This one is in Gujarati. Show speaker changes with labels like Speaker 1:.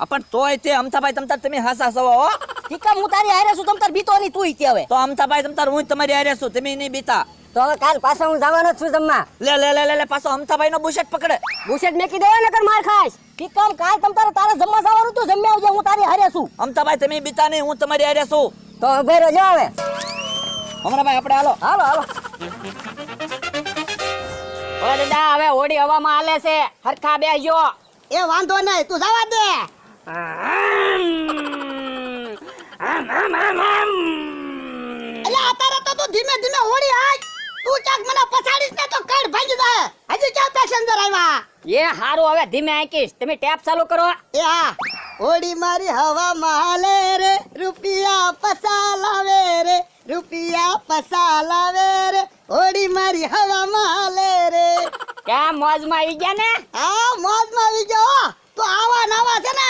Speaker 1: પણ તોય તે અમથાભાઈ તમતાર તમે હાસા સવા હો.
Speaker 2: ઠીકા હું તારી હારે છું તમતાર બીતો નહીં તું ઈ હવે.
Speaker 1: તો અમથાભાઈ તમતાર હું તમારી હારે છું તમે નહીં બીતા.
Speaker 2: તો હવે કાલ પાછો હું જવાનો જ છું જમવા.
Speaker 1: લે લે લે લે પાછો અમથાભાઈ નો બુશેટ પકડે.
Speaker 2: બુશેટ મેકી દેવા નકર માર ખાઈશ. ઠીકા કાલ તમતારે તારે જમવા જવાનું તું જમ્યા આવજે હું તારી હારે છું.
Speaker 1: અમથાભાઈ તમે બીતા નહીં હું તમારી હારે છું.
Speaker 2: તો ઉભે રહેજો હવે.
Speaker 1: અમરાભાઈ આપણે હાલો.
Speaker 2: હાલો હાલો.
Speaker 3: ઓ દાદા હવે હોડી હવામાં હાલે છે હરખા બેસજો.
Speaker 2: એ વાંધો નહીં તું જવા દે. એટલે અત્યારે તો તું ધીમે ધીમે હોડી હાલ. તું ચાક મને પછાડીશ ને તો કડ ભાંગી જાય. હજી ક્યાં પેસેન્જર આવ્યા?
Speaker 3: એ હારું હવે ધીમે આંકીશ તમે ટેપ ચાલુ કરો.
Speaker 2: એ હા હોડી મારી હવા માલે રે રૂપિયા પસા લાવે રે રૂપિયા પસા લાવે રે હોડી મારી હવા માલે રે.
Speaker 3: ક્યાં મોજમાં આવી ગયા ને.
Speaker 2: હા મોજમાં આવી ગયો તો આવા નવા છે ને